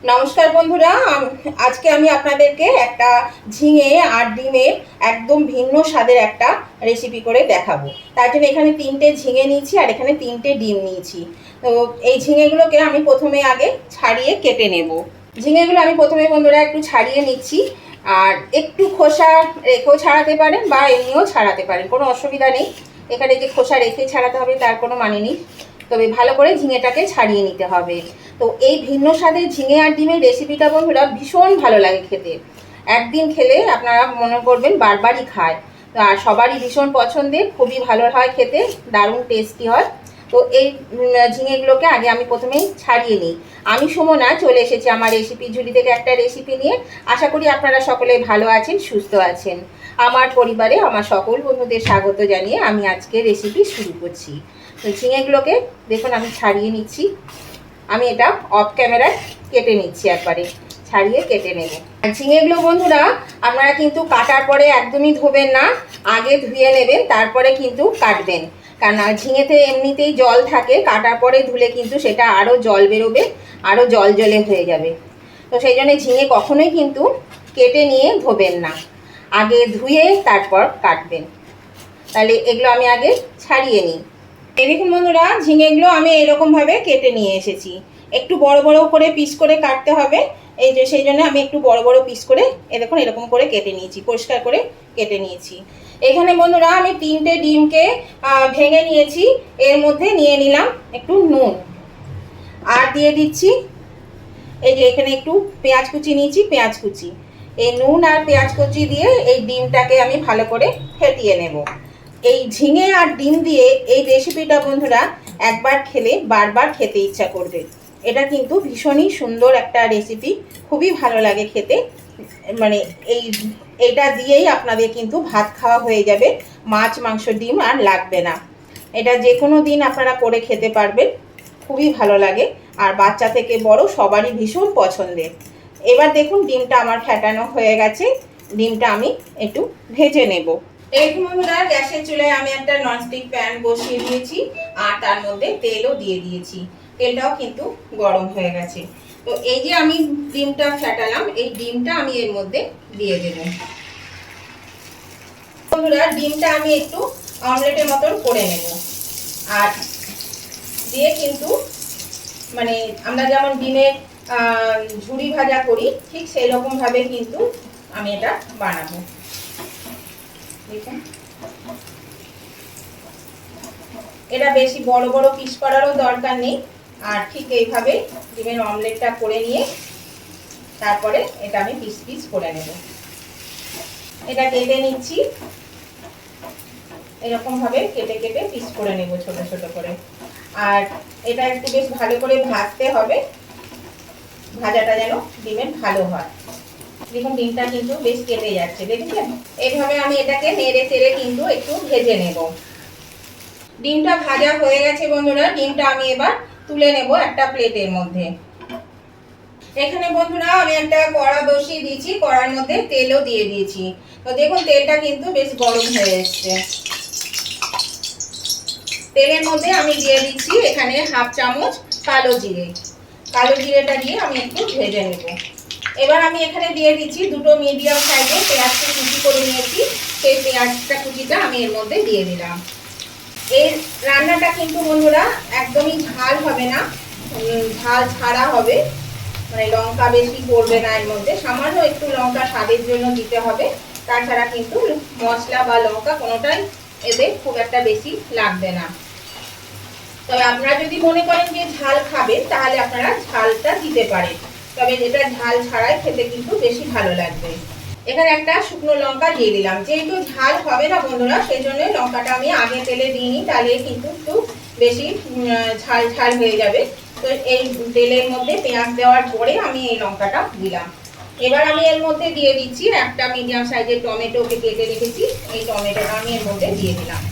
নমস্কার বন্ধুরা, আজকে আমি আপনাদেরকে একটা ঝিঙে আর ডিমের একদম ভিন্ন স্বাদের একটা রেসিপি করে দেখাবো। তার জন্য এখানে 3টে ঝিঙে নিয়েছি আর এখানে 3টে ডিম নিয়েছি। তো এই ঝিঙেগুলোকে আমি প্রথমে আগে ছাড়িয়ে কেটে নেব। ঝিঙেগুলো আমি প্রথমে বন্ধুরা একটু ছাড়িয়ে নিচ্ছি, আর একটু খোসা রেখেও ছাড়াতে পারেন বা এমনিও ছাড়াতে পারেন, কোনো অসুবিধা নেই। এখানে যে খোসা রেখে ছাড়াতে হবে তার কোনো মানে নেই, তবে ভালো করে ঝিঙেটাকে ছাড়িয়ে নিতে হবে। তো এই ভিন্ন স্বাদের ঝিঙে আর ডিমের রেসিপিটা বন্ধুরা ভীষণ ভালো লাগে খেতে। একদিন খেলে আপনারা মনে করবেন বারবারই খায়। আর সবারই ভীষণ পছন্দের, খুবই ভালো হয় খেতে, দারুণ টেস্টি হয়। তো এই ঝিঙেগুলোকে আগে আমি প্রথমেই ছাড়িয়ে নিই। আমি সুমনা চলে এসেছি আমার রেসিপি ঝুলি থেকে একটা রেসিপি নিয়ে। আশা করি আপনারা সকলে ভালো আছেন, সুস্থ আছেন। আমার পরিবারে আমার সকল বন্ধুদের স্বাগত জানিয়ে আমি আজকে রেসিপি শুরু করছি। তো ঝিঙেগুলোকে দেখুন আমি ছাড়িয়ে নিচ্ছি। আমি এটা অফ ক্যামেরায় কেটে নিচ্ছি, একবারে ছাড়িয়ে কেটে নেব। আর ঝিঙেগুলো বন্ধুরা আপনারা কিন্তু কাটার পরে একদমই ধোবেন না, আগে ধুয়ে নেবেন তারপরে কিন্তু কাটবেন। কারণ ঝিঙেতে এমনিতেই জল থাকে, কাটার পরে ধুলে কিন্তু সেটা আরও জল বেরোবে, আরও জল জলে হয়ে যাবে। তো সেই জন্য ঝিঙে কখনোই কিন্তু কেটে নিয়ে ধোবেন না, আগে ধুয়ে তারপর কাটবেন। তাহলে এগুলো আমি আগে ছাড়িয়ে নিই। এই দেখুন বন্ধুরা, ঝিঙেগুলো আমি এরকমভাবে কেটে নিয়ে এসেছি। একটু বড় বড় করে পিস করে কাটতে হবে, এই যে সেই জন্য আমি একটু বড় বড় পিস করে দেখুন এরকম করে কেটে নিয়েছি, পরিষ্কার করে কেটে নিয়েছি। এখানে বন্ধুরা আমি 3টে ডিমকে ভেঙে নিয়েছি, এর মধ্যে নিয়ে নিলাম একটু নুন, আর দিয়ে দিচ্ছি এই যে এখানে একটু পেঁয়াজ কুচি নিয়েছি, পেঁয়াজ কুচি। এই নুন আর পেঁয়াজ কুচি দিয়ে এই ডিমটাকে আমি ভালো করে ফেটিয়ে নেব। এই ঝিঙে আর ডিম দিয়ে এই রেসিপিটা বন্ধুরা একবার খেলে বারবার খেতে ইচ্ছা করবে। এটা কিন্তু ভীষণই সুন্দর একটা রেসিপি, খুবই ভালো লাগে খেতে। মানে এইটা দিয়েই আপনাদের কিন্তু ভাত খাওয়া হয়ে যাবে, মাছ মাংস ডিম আর লাগবে না। এটা যে কোনো দিন আপনারা করে খেতে পারবেন, খুবই ভালো লাগে। আর বাচ্চা থেকে বড় সবারই ভীষণ পছন্দের। এবার দেখুন ডিমটা আমার ফেটানো হয়ে গেছে, ডিমটা আমি একটু ভেজে নেব। এই বন্ধুরা গ্যাসের চুলায় আমি একটা ননস্টিক প্যান বসিয়ে দিয়েছি, আর তার মধ্যে তেলও দিয়ে দিয়েছি। তেলটাও কিন্তু গরম হয়ে গেছে। তো এই যে আমি ডিমটা ফেটালাম, এই ডিমটা আমি এর মধ্যে দিয়ে দেব। বন্ধুরা ডিমটা আমি একটু অমলেটের মতন করে নেব, আর দিয়ে কিন্তু মানে আমরা যেমন ডিমের ঝুরি ভাজা করি ঠিক সেই রকম ভাবে কিন্তু আমি এটা বানাবো। দেখুন এটা বেশি বড় বড় পিস করারও দরকার নেই, আর ঠিক এইভাবে ডিমের অমলেটটা করে নিয়ে তারপরে এটা আমি পিস পিস করে নেব। এটা কেটে নিচ্ছি, এরকম ভাবে কেটে কেটে পিস করে নেব ছোট ছোট করে। আর এটা একটু বেশ ভালো করে ভাজতে হবে, ভাজাটা যেন ডিমের ভালো হয়। দেখুন ডিমটা কিন্তু বেশ কেটে যাচ্ছে, দেখেছেন? এইভাবে আমি এটাকে নেড়ে চেড়ে কিন্তু একটু ভেজে নেব। ডিমটা ভাজা হয়ে গেছে বন্ধুরা, ডিমটা আমি এবার তুলে নেব একটা প্লেটের মধ্যে। এখানে বন্ধুরা আমি একটা কড়া বসিয়ে দিয়েছি, কড়ার মধ্যে তেলও দিয়ে দিয়েছি। তো দেখুন তেলটা কিন্তু বেশ গরম হয়ে এসছে। তেলের মধ্যে আমি দিয়ে দিচ্ছি এখানে হাফ চামচ কালো জিরে। কালো জিরেটা দিয়ে আমি একটু ভেজে নেব। এবার আমি এখানে দিয়ে দিচ্ছি দুটো মিডিয়াম সাইজের পেঁয়াজকে কুচি করে নিয়েছি, সেই পেঁয়াজটা কুচিটা আমি এর মধ্যে দিয়ে দিলাম। এই রান্নাটা কিন্তু বন্ধুরা একদমই ঝাল হবে না, ঝাল ছাড়া হবে, মানে লঙ্কা বেশি পড়বে না এর মধ্যে, সামান্য একটু লঙ্কা স্বাদের জন্য দিতে হবে। তাছাড়া কিন্তু মশলা বা লঙ্কা কোনোটাই এতে খুব একটা বেশি লাগবে না। তবে আপনারা যদি মনে করেন যে ঝাল খাবেন তাহলে আপনারা ঝালটা দিতে পারেন, তবে এটা ঝাল ছাড়াই খেতে কিন্তু বেশি ভালো লাগবে। এখানে একটা শুকনো লঙ্কা দিয়ে দিলাম, যেহেতু ঝাল হবে না বন্ধুরা সেই জন্য লঙ্কাটা আমি আগে তেলে দিইনি, তাহলে কিন্তু একটু বেশি ঝাল ঝাল হয়ে যাবে। তো এই তেলের মধ্যে পেঁয়াজ দেওয়ার পরে আমি এই লঙ্কাটা দিলাম। এবার আমি এর মধ্যে দিয়ে দিচ্ছি একটা মিডিয়াম সাইজের টমেটোকে কেটে রেখেছি, এই টমেটোটা আমি এর মধ্যে দিয়ে দিলাম।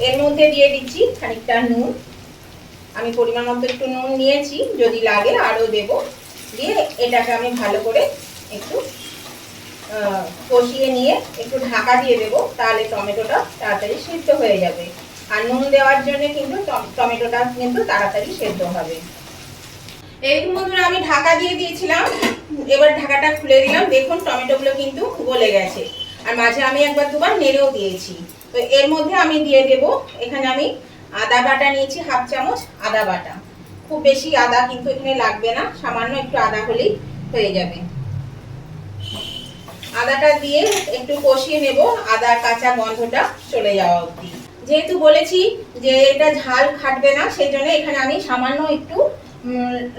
এর মধ্যে দিয়ে দিচ্ছি খানিকটা নুন, আমি পরিমাণ মতো একটু নুন নিয়েছি, যদি লাগে আরও দেব। দিয়ে এটাকে আমি ভালো করে একটু কষিয়ে নিয়ে একটু ঢাকা দিয়ে দেবো, তাহলে টমেটোটা তাড়াতাড়ি সিদ্ধ হয়ে যাবে। আর নুন দেওয়ার জন্য কিন্তু টমেটোটা কিন্তু তাড়াতাড়ি সেদ্ধ হবে। এরকম বন্ধুরা আমি ঢাকা দিয়ে দিয়েছিলাম, এবার ঢাকাটা খুলে দিলাম। দেখুন টমেটোগুলো কিন্তু গলে গেছে, আর মাঝে আমি একবার দুবার নেড়েও দিয়েছি। তো এর মধ্যে আমি দিয়ে দেব, এখানে আমি আদা বাটা নিয়েছি, হাফ চামচ আদা বাটা। খুব বেশি আদা কিন্তু এখানে লাগবে না, সামান্য একটু আদা হলেই হয়ে যাবে। আদাটা দিয়ে একটু কষিয়ে নেব, আদার কাঁচা গন্ধটা চলে যাওয়া অবধি। যেহেতু বলেছি যে এটা ঝাল খাটবে না, সেই জন্য এখানে আমি সামান্য একটু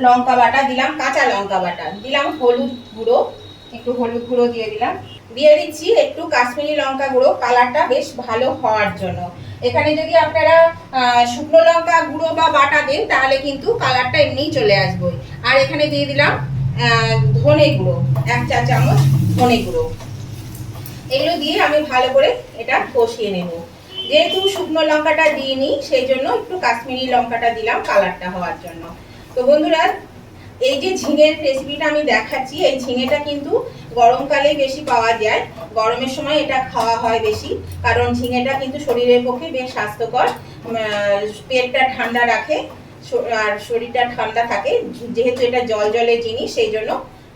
লঙ্কা বাটা দিলাম, কাঁচা লঙ্কা বাটা দিলাম, হলুদ গুঁড়ো, একটু হলুদ গুঁড়ো দিয়ে দিলাম, দিয়ে দিচ্ছি একটু কাশ্মীরি লঙ্কা গুঁড়ো, কালারটা বেশ ভালো হওয়ার জন্য। এখানে যদি আপনারা শুকনো লঙ্কা গুঁড়ো বা বাটা দেন তাহলে কিন্তু কালারটা এমনিই চলে আসবে। আর এখানে দিয়ে দিলাম ধনে গুঁড়ো, 1 চা চামচ ধনে গুঁড়ো। এগুলো দিয়ে আমি ভালো করে এটা কষিয়ে নেব। যেহেতু শুকনো লঙ্কাটা দিইনি, সেই জন্য একটু কাশ্মীরি লঙ্কাটা দিলাম কালারটা হওয়ার জন্য। তো বন্ধুরা, এই যে ঝিঙের রেসিপিটা আমি দেখাচ্ছি, এই ঝিঙেটা কিন্তু গরমকালে বেশি পাওয়া যায়, গরমের সময় এটা খাওয়া হয় বেশি, কারণ ঝিঙেটা কিন্তু শরীরের পক্ষে বেশ স্বাস্থ্যকর, পেটটা ঠান্ডা রাখে আর শরীরটা ঠান্ডা থাকে। যেহেতু এটা জল জলের জিনিস, সেই জন্য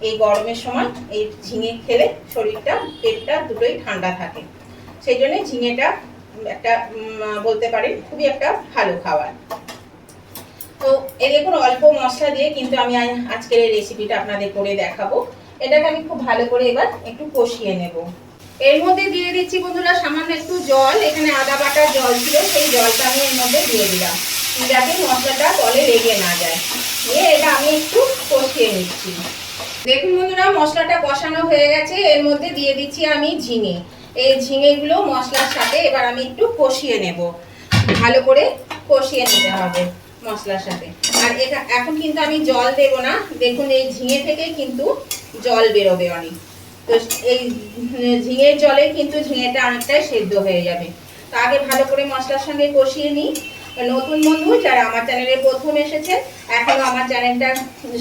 এই গরমের সময় এই ঝিঙে খেলে শরীরটা পেটটা দুটোই ঠান্ডা থাকে। সেই জন্য ঝিঙেটা একটা বলতে পারেন খুবই একটা ভালো খাবার। তো এই দেখুন অল্প মশলা দিয়ে কিন্তু আমি আজকের এই রেসিপিটা আপনাদের করে দেখাবো। এটাকে আমি খুব ভালো করে এবার একটু কষিয়ে নেব। এর মধ্যে দিয়ে দিচ্ছি বন্ধুরা সামান্য একটু জল, এখানে আদা বাটার জল ছিল, সেই জলটা আমি এর মধ্যে দিয়ে দিলাম, যাতে মশলাটা তলে লেগে না যায়। দিয়ে এটা আমি একটু কষিয়ে নিচ্ছি। দেখুন বন্ধুরা, মশলাটা কষানো হয়ে গেছে, এর মধ্যে দিয়ে দিচ্ছি আমি ঝিঙে। এই ঝিঙেগুলো মশলার সাথে এবার আমি একটু কষিয়ে নেব, ভালো করে কষিয়ে নিতে হবে মশলার সাথে। আর এখন কিন্তু আমি জল দেব না, দেখুন এই ঝিঙে থেকে কিন্তু জল বেরোবে অনেক। তো এই ঝিঙের জলে কিন্তু ঝিঙেটা অনেকটাই সেদ্ধ হয়ে যাবে। তো আগে ভালো করে মশলার সঙ্গে কষিয়ে নিই। নতুন বন্ধু যারা আমার চ্যানেলে প্রথম এসেছে, এখনো আমার চ্যানেলটা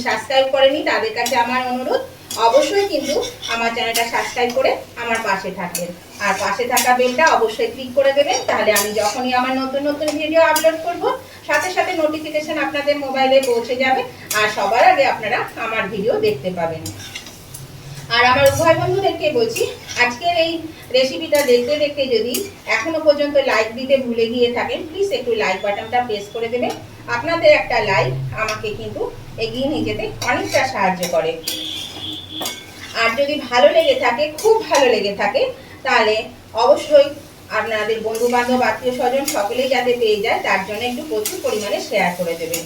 সাবস্ক্রাইব করেনি, তাদের কাছে আমার অনুরোধ, অবশ্যই কিন্তু আমার চ্যানেলটা সাবস্ক্রাইব করে আমার পাশে থাকবেন। আর পাশে থাকা বেলটা অবশ্যই ক্লিক করে দেবেন, তাহলে আমি যখনই আমার নতুন নতুন ভিডিও আপলোড করব, সাথে সাথে নোটিফিকেশন আপনাদের মোবাইলে পৌঁছে যাবে, আর সবার আগে আপনারা আমার ভিডিও দেখতে পাবেন। আর আমার উভয় বন্ধুদেরকে বলছি, আজকের এই রেসিপিটা দেখতে দেখতে যদি এখনো পর্যন্ত লাইক দিতে ভুলে গিয়ে থাকেন, প্লিজ একটু লাইক বাটনটা প্রেস করে দেবেন। আপনাদের একটা লাইক আমাকে কিন্তু এগিয়ে নিয়ে যেতে অনেকটা সাহায্য করে। আর যদি ভালো লেগে থাকে, খুব ভালো লেগে থাকে, তাহলে অবশ্যই আপনাদের বন্ধু বান্ধব আত্মীয় স্বজন সকলেই যাতে পেয়ে যায়, তার জন্য একটু প্রচুর পরিমাণে শেয়ার করে দেবেন।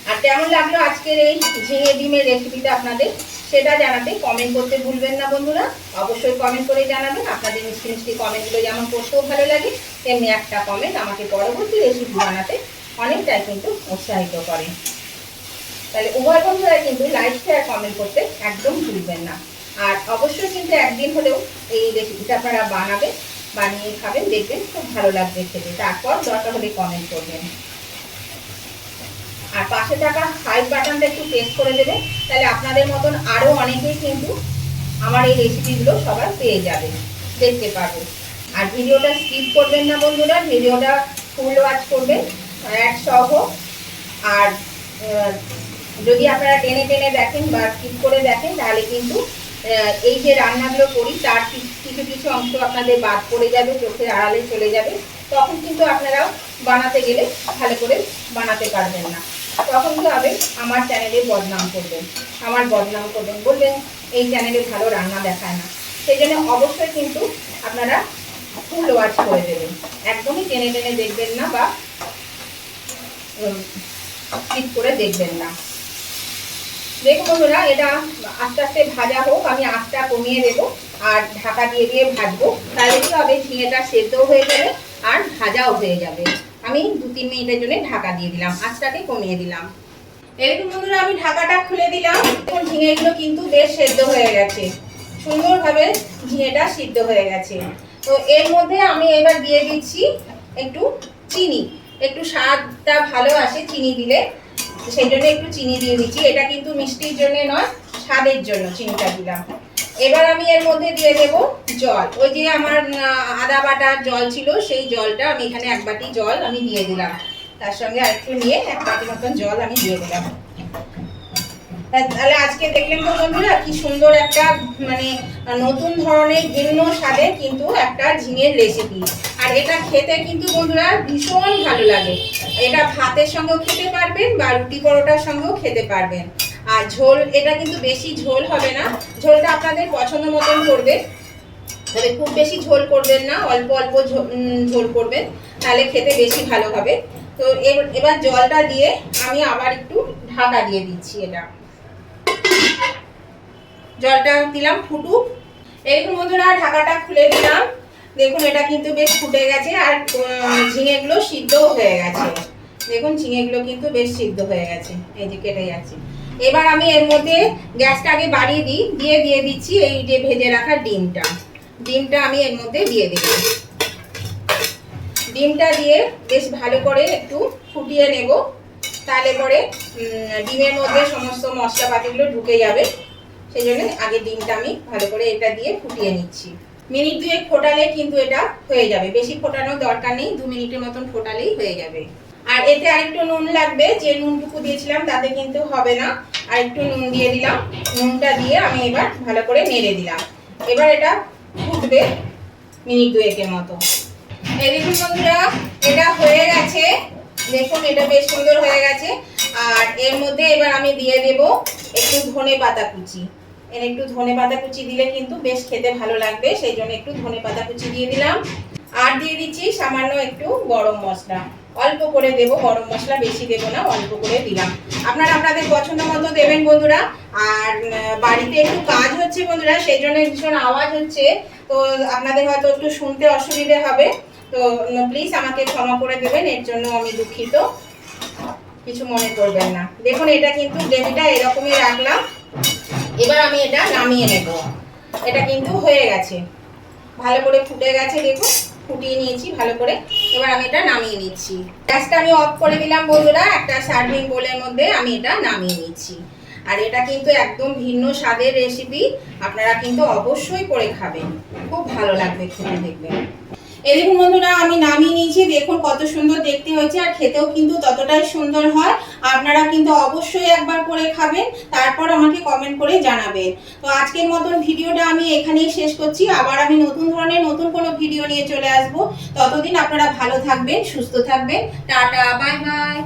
আর কেমন লাগলো আজকের এই ঝিঙে ডিমের রেসিপিটা আপনাদের, সেটা জানাতে কমেন্ট করতে ভুলবেন না বন্ধুরা। অবশ্যই কমেন্ট করে জানাবেন। আপনাদের মিষ্টি মিষ্টি কমেন্টগুলো যেমন করতেও ভালো লাগে, তেমনি একটা কমেন্ট আমাকে পরবর্তী রেসিপি বানাতে অনেকটাই কিন্তু উৎসাহিত করে। তাহলে উভয় বন্ধুরা কিন্তু লাইক শেয়ার কমেন্ট করতে একদম ভুলবেন না। আর অবশ্যই কিন্তু একদিন হলেও এই রেসিপিটা আপনারা বানাবেন, বানিয়ে খাবেন, দেখবেন খুব ভালো লাগবে খেতে। তারপর দরকার হলে কমেন্ট করবেন। আর পাশে থাকা হাইপ বাটনটা একটু প্রেস করে দেবেন, তাহলে আপনাদের মতন আরও অনেকেই কিন্তু আমার এই রেসিপিগুলো সবাই পেয়ে যাবে, দেখতে পাবে। আর ভিডিওটা স্কিপ করবেন না বন্ধুরা, ভিডিওটা ফুল ওয়াচ করবেন অ্যাড সহ। আর যদি আপনারা টেনে টেনে দেখেন বা স্কিপ করে দেখেন, তাহলে কিন্তু এই যে রান্নাগুলো করি তার কিছু কিছু অংশ আপনাদের বাদ পড়ে যাবে, চোখের আড়ালে চলে যাবে। তখন কিন্তু আপনারা বানাতে গেলে ভালো করে বানাতে পারবেন না। তখন কি হবে, আমার চ্যানেলে বদনাম করবেন, আমার বদনাম করবেন, বলবেন এই চ্যানেলে ভালো রান্না দেখায় না। সেই জন্য অবশ্যই কিন্তু আপনারা ফুল ওয়াচ করে দেবেন, একদমই টেনে টেনে দেখবেন না বা স্কিপ করে দেখবেন না। দেখুন বন্ধুরা, এটা আস্তে আস্তে ভাজা হোক, আমি আঁচটা কমিয়ে দেবো আর ঢাকা দিয়ে দিয়ে ভাজবো। তাহলে কি হবে, ঝিঙেটা সেদ্ধও হয়ে যাবে আর ভাজাও হয়ে যাবে। আমি 2-3 মিনিটের জন্য ঢাকা দিয়ে দিলাম, আঁচটাকে কমিয়ে দিলাম। এরকম বন্ধুরা আমি ঢাকাটা খুলে দিলাম। দেখুন ঝিঙেগুলো কিন্তু বেশ সেদ্ধ হয়ে গেছে, সুন্দরভাবে ঝিঙেটা সিদ্ধ হয়ে গেছে। তো এর মধ্যে আমি এবার দিয়ে দিচ্ছি একটু চিনি, একটু স্বাদটা ভালো আসে চিনি দিলে, সেই জন্য একটু চিনি দিয়ে দিচ্ছি। এটা কিন্তু মিষ্টির জন্য নয়, স্বাদের জন্য চিনিটা দিলাম। এবার আমি এর মধ্যে দিয়ে দেব জল। ওই যে আমার আদা বাটার জল ছিল, সেই জলটা আমি এখানে 1 বাটি জল আমি দিয়ে দিলাম, তার সঙ্গে আরেকটু নিয়ে 1 বাটি মতন জল আমি দিয়ে দিলাম। তাহলে আজকে দেখলেন তো বন্ধুরা কি সুন্দর একটা মানে নতুন ধরনের ভিন্ন স্বাদে কিন্তু একটা ঝিঙের রেসিপি। আর এটা খেতে কিন্তু বন্ধুরা ভীষণ ভালো লাগে। এটা ভাতের সঙ্গেও খেতে পারবেন বা রুটি পরোটার সঙ্গেও খেতে পারবেন। আর ঝোল, এটা কিন্তু বেশি ঝোল হবে না, ঝোলটা আপনাদের পছন্দ মতন করবে, তবে খুব বেশি ঝোল করবেন না, অল্প অল্প ঝোল করবেন, তাহলে খেতে বেশি ভালো হবে। তো এবার জলটা দিয়ে আমি আবার একটু ঢাকা দিয়ে দিচ্ছি। এটা জলটা দিলাম ফুটুক। এরকম বন্ধুরা ঢাকাটা খুলে দিলাম। দেখুন এটা কিন্তু বেশ ফুটে গেছে আর ঝিঙেগুলো সিদ্ধও হয়ে গেছে। দেখুন ঝিঙেগুলো কিন্তু বেশ সিদ্ধ হয়ে গেছে, এই যে কেটে যাচ্ছে। এবার আমি এর মধ্যে গ্যাসটা আগে বাড়িয়ে দিই, দিয়ে দিচ্ছি এই যে ভেজে রাখা ডিমটা আমি এর মধ্যে দিয়ে দেব। ডিমটা দিয়ে বেশ ভালো করে একটু ফুটিয়ে নেব, তাহলে পরে ডিমের মধ্যে সমস্ত মশলাপাতিগুলো ঢুকে যাবে। সেই জন্য আগে ডিমটা আমি ভালো করে এটা দিয়ে ফুটিয়ে নিচ্ছি। মিনিট 2 ফোটালে কিন্তু এটা হয়ে যাবে, বেশি ফোটানোর দরকার নেই, 2 মিনিটের মতন ফোটালেই হয়ে যাবে। আর এতে আরেকটু নুন লাগবে, যে নুনটুকু দিয়েছিলাম তাতে কিন্তু হবে না, আর একটু নুন দিয়ে দিলাম। নুনটা দিয়ে আমি এবার ভালো করে নেড়ে দিলাম। এবার এটা ফুটবে মিনিট 2 মতো। এই দেখুন বন্ধুরা এটা হয়ে গেছে, দেখুন এটা বেশ সুন্দর হয়ে গেছে। আর এর মধ্যে এবার আমি দিয়ে দেব একটু ধনেপাতা কুচি। একটু ধনেপাতা কুচি দিলে কিন্তু বেশ খেতে ভালো লাগবে, সেই জন্য একটু ধনেপাতা কুচি দিয়ে দিলাম। আর দিয়ে দিচ্ছি সামান্য একটু গরম মশলা, অল্প করে দেব গরম মশলা, বেশি দেব না, অল্প করে দিলাম। আপনারা আপনাদের পছন্দ মতো দেবেন বন্ধুরা। আর বাড়িতে একটু কাজ হচ্ছে বন্ধুরা, সেই জন্য ভীষণ আওয়াজ হচ্ছে, তো আপনাদের হয়তো একটু শুনতে অসুবিধে হবে, তো প্লিজ আমাকে ক্ষমা করে দেবেন, এর জন্য আমি দুঃখিত, কিছু মনে করবেন না। দেখুন এটা কিন্তু গ্রেভিটা এরকমই রাখলাম। এবার আমি এটা নামিয়ে নেব। এটা কিন্তু হয়ে গেছে, ভালো করে ফুটে গেছে, দেখুন ফুটিয়ে নিয়েছি ভালো করে। এবার আমি এটা নামিয়ে নিচ্ছি। গ্যাসটা আমি অফ করে দিলাম বন্ধুরা, একটা সার্ভিং বোলের মধ্যে আমি এটা নামিয়ে নিচ্ছি। আর এটা কিন্তু একদম ভিন্ন স্বাদের রেসিপি, আপনারা কিন্তু অবশ্যই করে খাবেন, খুব ভালো লাগবে খেতে, দেখবেন। এই দেখুন বন্ধুরা আমি নামিয়ে নিয়েছি, দেখুন কত সুন্দর দেখতে হয়েছে, আর খেতেও কিন্তু ততটাই সুন্দর হয়। আপনারা কিন্তু অবশ্যই একবার করে খাবেন, তারপর আমাকে কমেন্ট করে জানাবেন। তো আজকের মতন ভিডিওটা আমি এখানেই শেষ করছি। আবার আমি নতুন ধরনের নতুন কোনো ভিডিও নিয়ে চলে আসবো। ততদিন আপনারা ভালো থাকবেন, সুস্থ থাকবেন। Tata, bye bye.